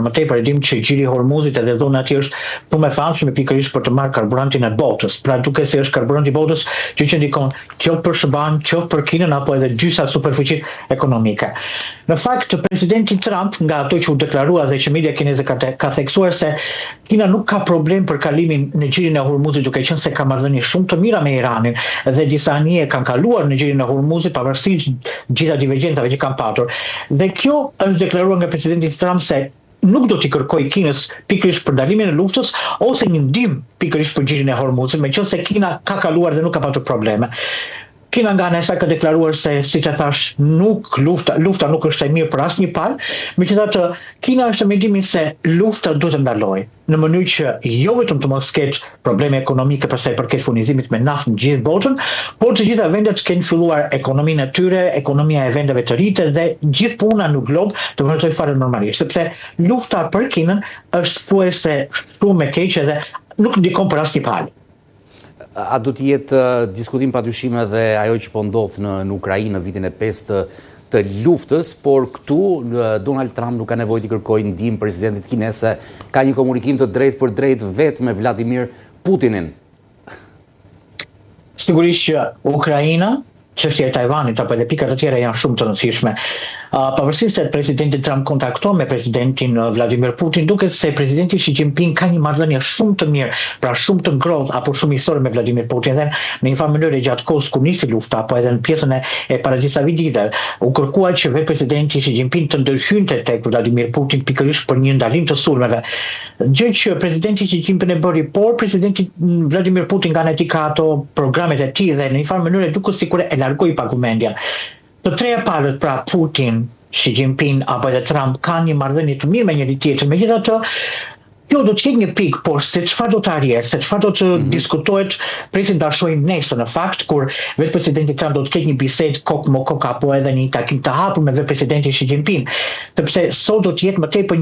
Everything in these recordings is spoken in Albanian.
më tepër e dim që gjiri i Hormuzit edhe zona aty është shumë e famshme pikërisht për të marrë karburantin e botës. Pra duke se është karburanti i botës që ndikon qoftë për SBA-n, qoftë për Kinën apo edhe gjysa superfuqitë ekonomike. Në fakt, presidenti Trump, nga ato që u deklarua dhe që media kineze ka theksuar se Kina nuk ka problem për kalimin në gjirin e Hormuzit, duke qenë se ka marrëdhënie shumë të mira me Iranin dhe disa anije kanë kaluar në gjirin e Hormuzit pavarësisht gjitha divergjentave që kanë patur. Dhe kjo është deklaruar nga presidenti Trump se nuk do t'i kërkoj Kinës pikërisht për dalimin e luftës ose një ndihmë pikërisht për gjirin e Hormuzit, meqense Kina ka kaluar dhe nuk ka patur probleme. Kina nga ana e saj ka deklaruar se, siç e thash, lufta nuk është e mirë për asnjë palë, megjithatë Kina është në mendimin se lufta duhet të ndalojë në mënyrë që jo vetëm të mos ketë probleme ekonomike për sa i përket furnizimit me naftë në gjithë botën, por të gjitha vendet të kenë filluar ekonominë e tyre, ekonomia e vendeve të rritë dhe gjithë puna në glob të vazhdojë fare normalisht, sepse lufta për Kinën është thuajse shumë e keqe dhe nuk ndikon për asnjë palë. A do të jetë diskutim padyshim edhe ajo që po ndodh në Ukrainë në vitin e 5 të luftës, por këtu Donald Trump nuk ka nevojë të kërkojë ndihmë presidentit kinez, se ka një komunikim të drejtë për drejtë vetë me Vladimir Putinin. Sigurisht që Ukraina, çështja e Tajvanit apo edhe pikat të tjera janë shumë të rëndësishme. Pavarësisht se presidenti Trump kontakton me presidentin Vladimir Putin, duket se presidenti Xi Jinping ka një marrëdhënie shumë të mirë, pra shumë të ngrohtë apo shumë historike me Vladimir Putin dhe në një farë mënyrë gjatë kohës kur nisi lufta apo edhe në pjesën e para disa viteve u kërkua që vetë presidenti Xi Jinping të ndërhynte tek Vladimir Putin pikërisht për një ndalim të sulmeve. Gjë që presidenti Xi Jinping e bëri, por presidenti Vladimir Putin nga ana e tij ka ato programet e tij dhe në një farë mënyrë duket sikur e largoi pak vëmendjen. Të treja palët, pra Putin, Xi Jinping apo edhe Trump, kanë një marrëdhënie të mirë me njëri tjetrin. Megjithatë, kjo do të ketë një pikë, por se çfarë do të arrihet, se çfarë do të diskutohet, presim ta shohim nesër në fakt, kur vetë presidenti Trump do të ketë një bisedë kokë me kokë apo edhe një takim të hapur me vetë presidentin Xi Jinping. Sepse sot do të jetë më tepër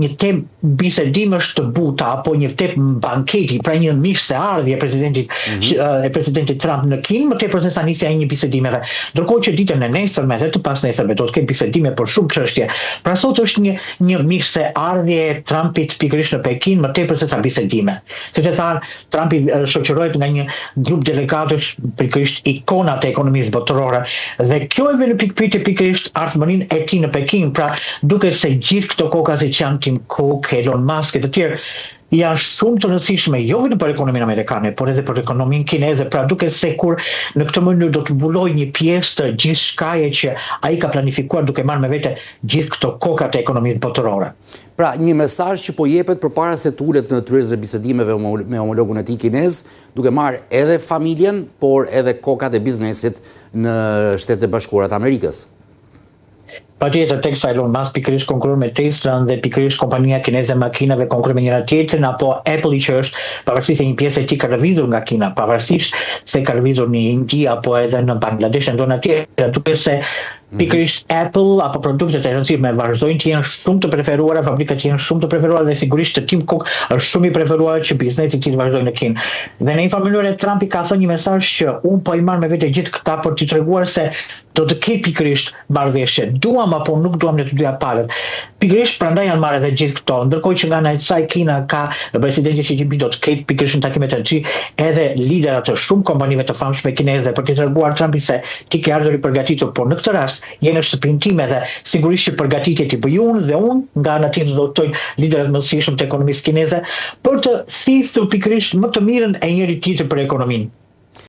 një temë bisedimesh të buta apo një temë banketi, pra një mirëseardhje e presidentit Trump në Kinë, më tepër se sa nisja e një bisedimeve. Ndërkohë që ditën e nesërme dhe të pasnesërme do të ketë bisedime për shumë çështje. Pra sot është një mirëseardhje e Trumpit pikërisht në Pekin më tepër se sa bisedime. Si të thanë, Trumpi shoqërohet nga një grup delegatësh pikërisht ikonat e ekonomisë botërore dhe kjo e vjen në pikpyetje pikërisht ardhmërinë e tij në Pekin, pra duket se gjithë këto kokazi që janë Tim Cook, Elon Musk e të tjerë janë shumë të rëndësishme jo vetëm për ekonominë amerikane, por edhe për ekonominë kineze, pra duket se kur në këtë mënyrë do të mbulojë një pjesë të gjithçkaje që ai ka planifikuar duke marrë me vete gjithë këto kokat e ekonomisë botërore. Pra, një mesazh që po jepet përpara se të ulet në tryezën e bisedimeve me homologun e tij kinez, duke marrë edhe familjen, por edhe kokat e biznesit në Shtetet e Bashkuara të Amerikës. Patjetër, teksa Elon Musk pikërisht konkuron me Tesla dhe pikërisht kompania kineze e makinave konkuron me njëra tjetrën, apo Apple që është pavarësisht se një pjesë e tij ka lëvizur nga Kina, pavarësisht se ka lëvizur në Indi apo edhe në Bangladesh në zona tjera, duket se pikërisht Apple apo produktet e rëndësishme vazhdojnë të jenë shumë të preferuara, fabrikat që janë shumë të preferuara dhe sigurisht të Tim Cook është shumë i preferuar që biznesi i tij vazhdojë në Kinë. Dhe në një farë mënyrë Trumpi ka thënë një mesazh që unë po i marr me vete gjithë këta për t'i treguar se do të ketë pikërisht marrëveshje. Duam apo nuk duam në të dyja palët. Pikërisht prandaj janë marrë edhe gjithë këto, ndërkohë që nga ana e saj Kina ka presidenti Xi Jinping do të ketë pikërisht në takimet e tij edhe liderat të shumë kompanive të famshme kineze për t'i treguar Trumpit se ti ke ardhur i përgatitur, por në këtë rast jenë në shtëpinë time dhe sigurisht që përgatitjet i bëj unë dhe unë nga ana tjetër do të toj liderat më të mësijshëm të ekonomisë kineze për të thithur pikërisht më të mirën e njëri tjetrit për ekonominë.